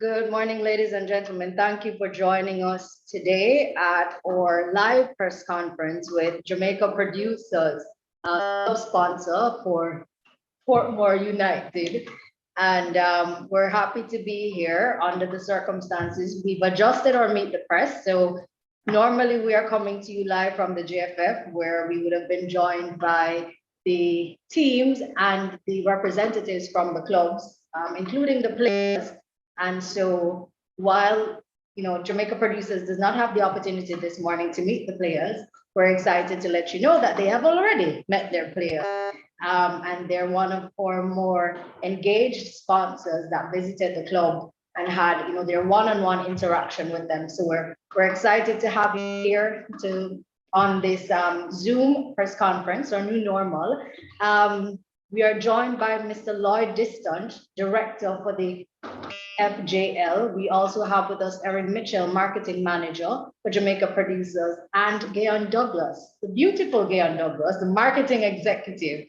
Good morning, ladies and gentlemen. Thank you for joining us today at our live press conference with Jamaica Producers, a sponsor for Portmore United. And we're happy to be here under the circumstances. We've adjusted our Meet the Press. So normally we are coming to you live from the JFF, where we would have been joined by the teams and the representatives from the clubs, including the players. And so while Jamaica Producers does not have the opportunity this morning to meet the players, we're excited to let you know that they have already met their players. And they're one of our more engaged sponsors that visited the club and had their one-on-one interaction with them. So we're excited to have you here on this Zoom press conference, our new normal. We are joined by Mr. Lloyd Distant, Director for the FJL. We also have with us Erin Mitchell, Marketing Manager for Jamaica Producers, and Gayon Douglas, the beautiful Gayon Douglas, the Marketing Executive.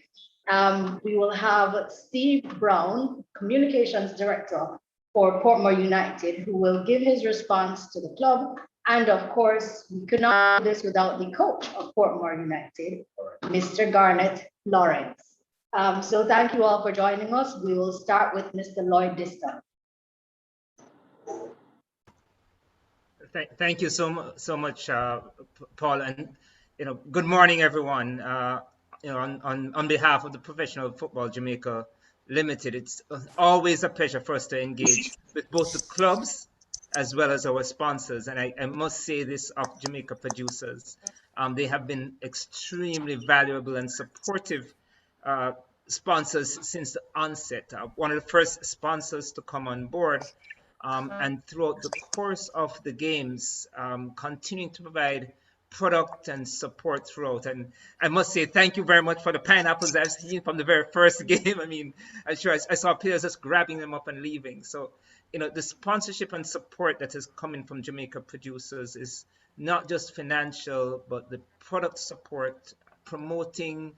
We will have Steve Brown, Communications Director for Portmore United, who will give his response to the club. And of course, we could not do this without the coach of Portmore United, Mr. Garnet Lawrence. So thank you all for joining us. We will start with Mr. Lloyd Distant. Thank you so much, Paul, and good morning, everyone. On behalf of the Professional Football Jamaica Limited, it's always a pleasure for us to engage with both the clubs as well as our sponsors. And I must say this of Jamaica Producers. They have been extremely valuable and supportive sponsors since the onset. One of the first sponsors to come on board. And throughout the course of the games, continuing to provide product and support throughout. And I must say, thank you very much for the pineapples I've seen from the very first game. I mean, I'm sure I saw players just grabbing them up and leaving. So, the sponsorship and support that is coming from Jamaica Producers is not just financial, but the product support, promoting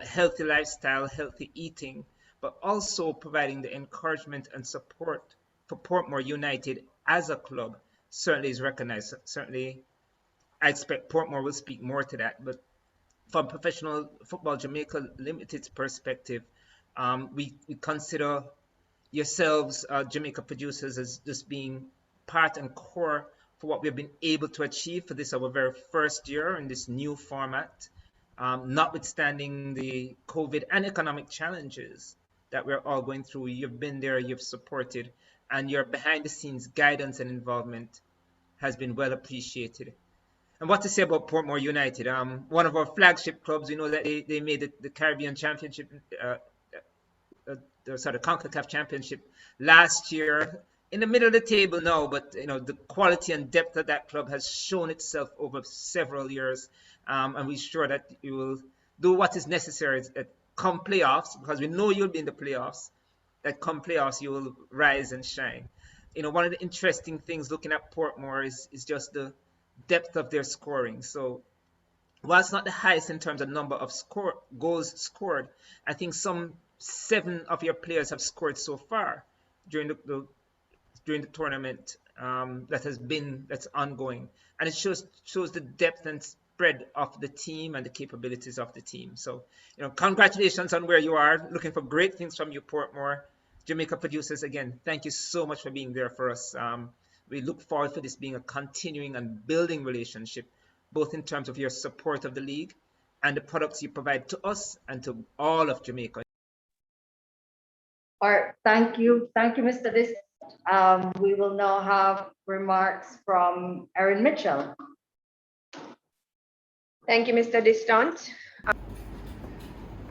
healthy lifestyle, healthy eating, but also providing the encouragement and support for Portmore United as a club certainly is recognized. Certainly, I expect Portmore will speak more to that. But from Professional Football Jamaica Limited's perspective, we consider yourselves, Jamaica Producers, as just being part and core for what we've been able to achieve for this, our very first year in this new format, notwithstanding the COVID and economic challenges that we're all going through. You've been there, you've supported, and your behind-the-scenes guidance and involvement has been well appreciated. And what to say about Portmore United? One of our flagship clubs, we know that they made the Caribbean Championship, CONCACAF Championship last year. In the middle of the table now, but the quality and depth of that club has shown itself over several years, and we're sure that you will do what is necessary at come playoffs, because we know you'll be in the playoffs. That come playoffs, you will rise and shine. One of the interesting things looking at Portmore is just the depth of their scoring. So while it's not the highest in terms of number of goals scored, I think some 7 of your players have scored so far during the tournament that's ongoing, and it shows the depth and spread of the team and the capabilities of the team. So congratulations on where you are. Looking for great things from you, Portmore. Jamaica Producers, again, thank you so much for being there for us. We look forward to this being a continuing and building relationship, both in terms of your support of the league and the products you provide to us and to all of Jamaica. All right, thank you, Mr. Distant. We will now have remarks from Erin Mitchell. Thank you, Mr. Distant.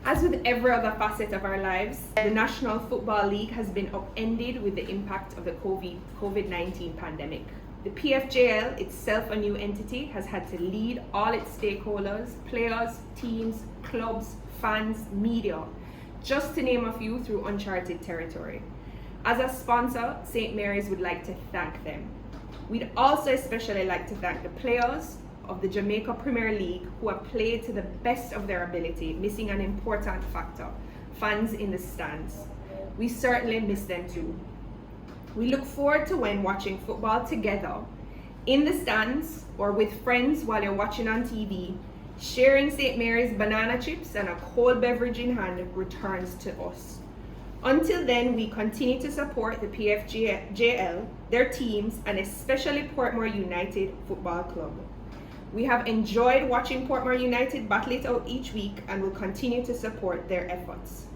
As with every other facet of our lives, the National Football League has been upended with the impact of the COVID-19 pandemic. The PFJL, itself a new entity, has had to lead all its stakeholders, players, teams, clubs, fans, media, just to name a few, through uncharted territory. As a sponsor, St. Mary's would like to thank them. We'd also especially like to thank the players of the Jamaica Premier League who have played to the best of their ability, missing an important factor: fans in the stands. We certainly miss them too. We look forward to when watching football together, in the stands or with friends while you're watching on TV, sharing St. Mary's banana chips and a cold beverage in hand returns to us. Until then, we continue to support the PFJL, their teams, and especially Portmore United Football Club. We have enjoyed watching Portmore United battle it out each week and will continue to support their efforts.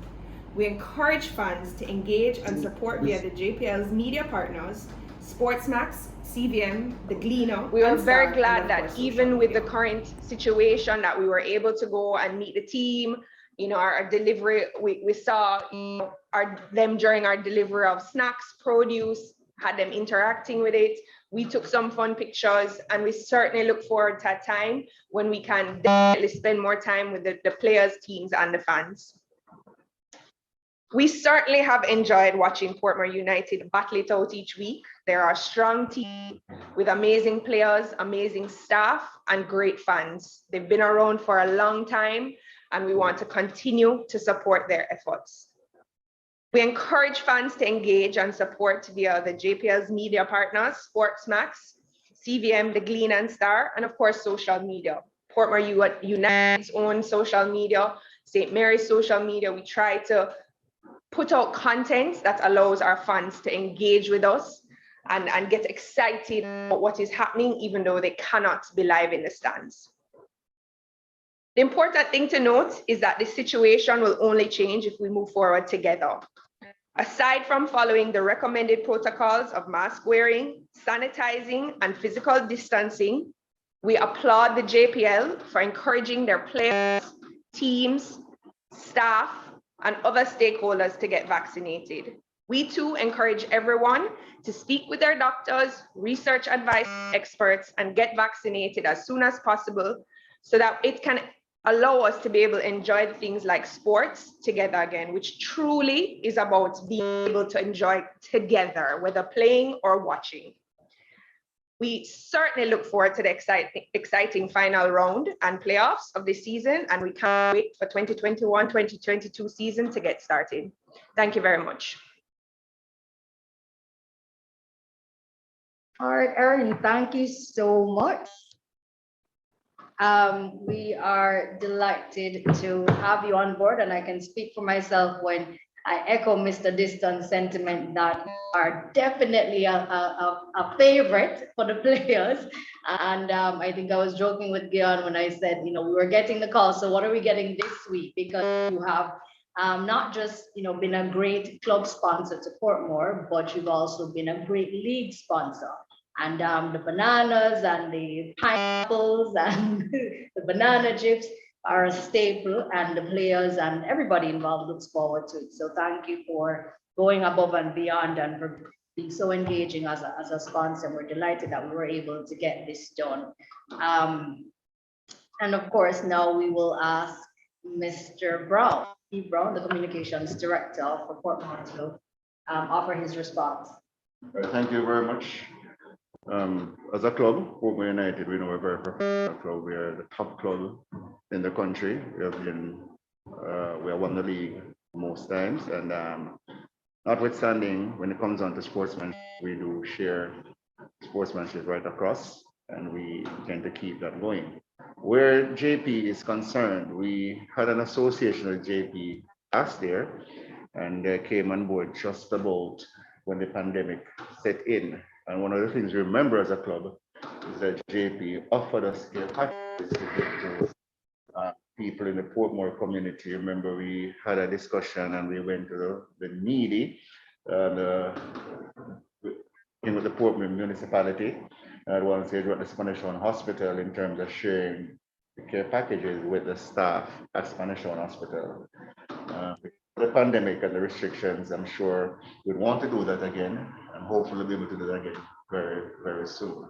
We encourage fans to engage and support via the JPL's media partners, Sportsmax, CVM, The Gleaner. We are and very Star, glad and of that course, even social with the media. current situation that we were able to go and meet the team, you know, our delivery, we saw them during our delivery of snacks, produce, had them interacting with it. We took some fun pictures, and we certainly look forward to a time when we can definitely spend more time with the players, teams, and the fans. We certainly have enjoyed watching Portmore United battle it out each week. They're a strong team with amazing players, amazing staff, and great fans. They've been around for a long time, and we want to continue to support their efforts. We encourage fans to engage and support via the JPL's media partners, Sportsmax, CVM, The Glean and Star, and of course, social media. Portmore United's own social media, St. Mary's social media. We try to put out content that allows our fans to engage with us and get excited about what is happening, even though they cannot be live in the stands. The important thing to note is that this situation will only change if we move forward together. Aside from following the recommended protocols of mask wearing, sanitizing, and physical distancing, we applaud the JPL for encouraging their players, teams, staff, and other stakeholders to get vaccinated. We too encourage everyone to speak with their doctors, research advice experts, and get vaccinated as soon as possible so that it can allow us to be able to enjoy things like sports together again, which truly is about being able to enjoy together, whether playing or watching. We certainly look forward to the exciting final round and playoffs of this season, and we can't wait for 2021-2022 season to get started. Thank you very much. All right, Erin, thank you so much. We are delighted to have you on board, and I can speak for myself when I echo Mr. Diston's sentiment that you are definitely a favorite for the players. And I think I was joking with Gion when I said, you know, we were getting the call. So what are we getting this week? Because you have not just, you know, been a great club sponsor to Portmore, but you've also been a great league sponsor. And the bananas and the pineapples and the banana chips are a staple, and the players and everybody involved looks forward to it. So thank you for going above and beyond and for being so engaging as a sponsor. We're delighted that we were able to get this done. And of course, now we will ask Mr. Brown, Steve Brown, the communications director for Portmore, to offer his response. Thank you very much. As a club, Portmore United, we know we're a very professional club. We are the top club in the country. We have won the league most times, and notwithstanding, when it comes on to sportsmanship, we do share sportsmanship right across, and we intend to keep that going. Where JP is concerned, we had an association with JP last year, and they came on board just about when the pandemic set in. And one of the things we remember as a club is that JP offered us care packages to give to people in the Portmore community. Remember, we had a discussion and we went to the needy and in with the Portmore municipality. At one stage, we went to Spanish Hospital in terms of sharing the care packages with the staff at Spanish Hospital. The pandemic and the restrictions, I'm sure we'd want to do that again, and hopefully be able to do that again very, very soon.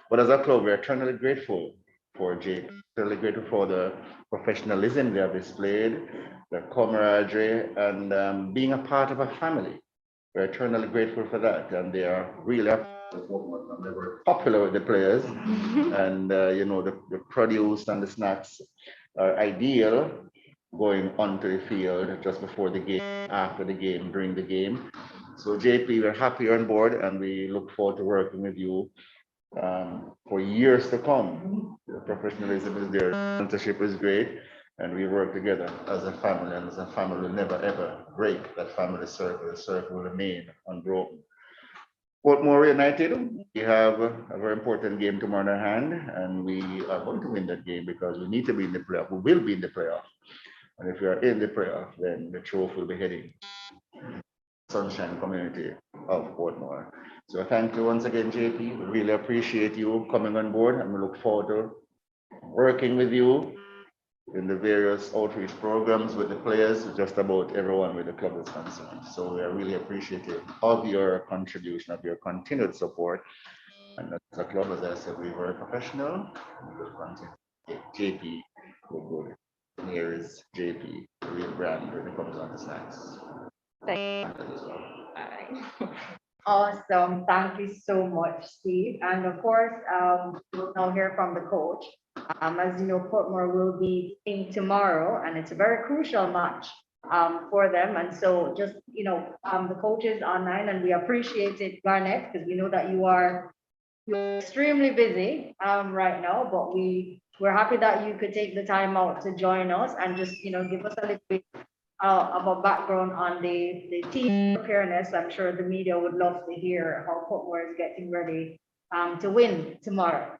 But as a club, we're eternally grateful for JP, eternally grateful for the professionalism they have displayed, the camaraderie, and being a part of a family. We're eternally grateful for that, and they are really they were popular with the players, and you know, the produce and the snacks are ideal going onto the field just before the game, after the game, during the game. So JP, we're happy you're on board and we look forward to working with you for years to come. The professionalism is there, mentorship is great, and we work together as a family, and as a family will never ever break that family circle. The circle will remain unbroken. Portmore United, we have a very important game tomorrow in our hand, and we are going to win that game because we need to be in the playoff. We will be in the playoff. And if we are in the playoff, then the trophy will be heading Sunshine community of Portmore. So thank you once again, JP. We really appreciate you coming on board, and we look forward to working with you in the various outreach programs with the players, just about everyone with the club is concerned. So we are really appreciative of your contribution, of your continued support. And as a club, as I said, we were professional. We will continue. JP will go. And here is JP, the real brand when it comes on to snacks. Thank you. Awesome. Thank you so much, Steve. And of course, we'll now hear from the coach. As you know, Portmore will be playing tomorrow, and it's a very crucial match for them. And so just, the coach is online, and we appreciate it, Garnet, because we know that you're extremely busy right now, but we're happy that you could take the time out to join us and just, give us a little bit of a background on the team preparedness. I'm sure the media would love to hear how Portmore is getting ready to win tomorrow.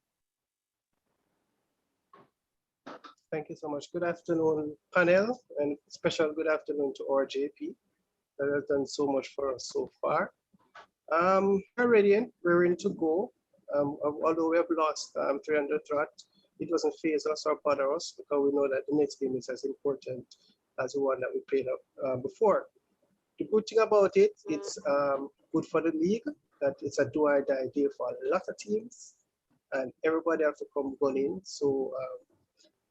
Thank you so much. Good afternoon, panel, and special good afternoon to our JP that has done so much for us so far. We're ready to go. Although we have lost 300 threat, it doesn't phase us or bother us because we know that the next game is as important as the one that we played up before. The good thing about it, it's good for the league, that it's a do or die day for a lot of teams, and everybody has to come gunning. So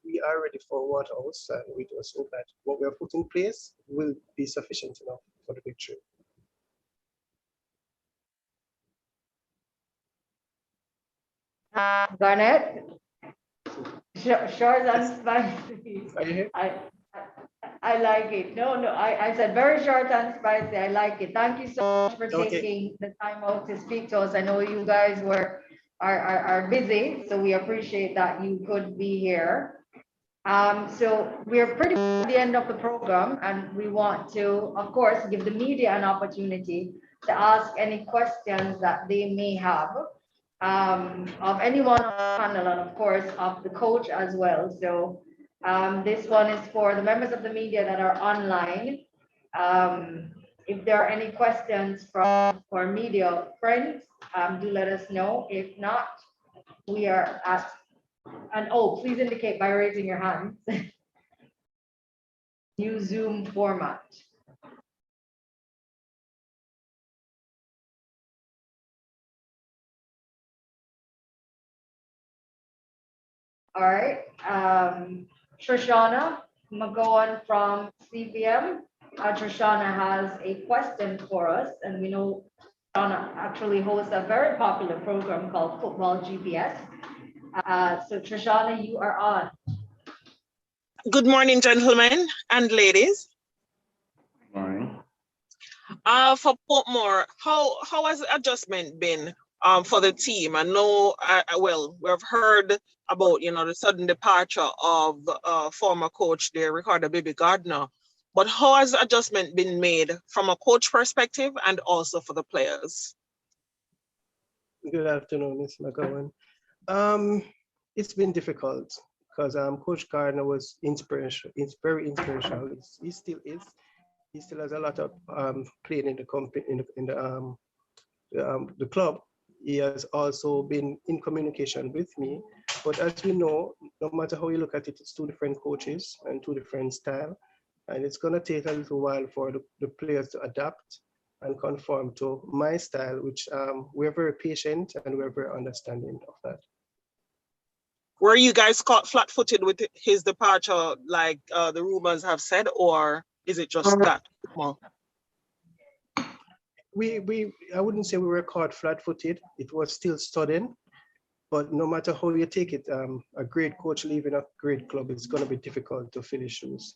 we are ready for Waterhouse, and we just hope that what we have put in place will be sufficient enough for the victory. Garnet, short and spicy. Are you here? I like it. No, I said very short and spicy. I like it. Thank you so much for taking the time out to speak to us. I know you guys are busy, so we appreciate that you could be here. So we're pretty much at the end of the program, and we want to, of course, give the media an opportunity to ask any questions that they may have of anyone on the panel, and of course of the coach as well. So this one is for the members of the media that are online. If there are any questions from our media friends, do let us know. If not, we are at, and please indicate by raising your hands. New Zoom format. All right, Trishana McGowan from CVM. Trishana has a question for us, and we know Trishana actually hosts a very popular program called Football GPS. So Trishana, you are on. Good morning, gentlemen and ladies. Good morning. For Portmore, how has the adjustment been for the team? I know, well, we've heard about, the sudden departure of former coach there, Ricardo Bibi Gardner, but how has the adjustment been made from a coach perspective and also for the players? Good afternoon, Ms. McGowan. It's been difficult because Coach Gardner was inspirational. It's very inspirational. He still is. He still has a lot of playing in the company in the club. He has also been in communication with me. But as we know, no matter how you look at it, it's two different coaches and two different styles. And it's going to take a little while for the players to adapt and conform to my style, which we're very patient and we're very understanding of that. Were you guys caught flat-footed with his departure, like the rumors have said, or is it just that? Well, I wouldn't say we were caught flat-footed. It was still sudden, but no matter how you take it, a great coach leaving a great club, it's going to be difficult to finish shoes.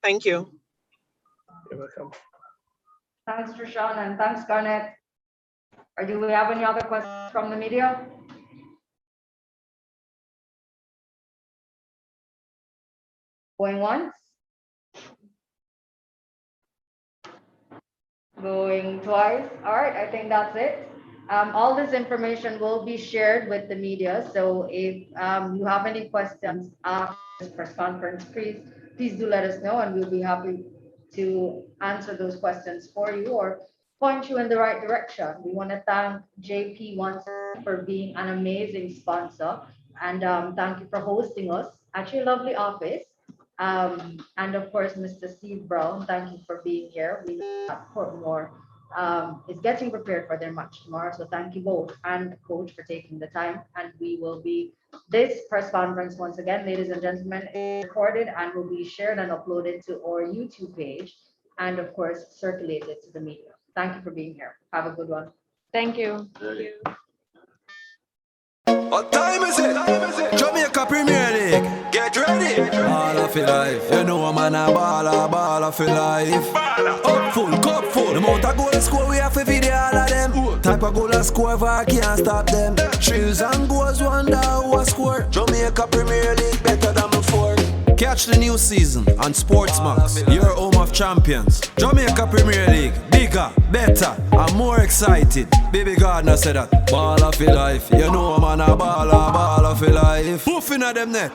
Thank you. You're welcome. Thanks, Trishana, and thanks, Garnet. Or do we have any other questions from the media? Going once? Going twice? All right, I think that's it. All this information will be shared with the media. So if you have any questions after this press conference, please do let us know, and we'll be happy to answer those questions for you or point you in the right direction. We want to thank JP once for being an amazing sponsor, and thank you for hosting us at your lovely office. And of course, Mr. Steve Brown, thank you for being here. We know that Portmore is getting prepared for their match tomorrow. So thank you both, and coach, for taking the time. And we will be, this press conference, once again, ladies and gentlemen, is recorded and will be shared and uploaded to our YouTube page, and of course, circulated to the media. Thank you for being here. Have a good one. Thank you. What time is it? Jamaica Premier League. Get ready. Ball of life. You know a man a ball of life. Up full, cup full. The amount of goal score we have to video all of them. Type of goal score if I can't stop them. Thrills and goals, wonder who a score. Jamaica Premier League better than before. Catch the new season on Sportsmax, your home of champions. Jamaica Premier League, bigger, better, and more excited. Baby Gardner said that. Ball of life, you know a man a ball of life. Poofing at them net.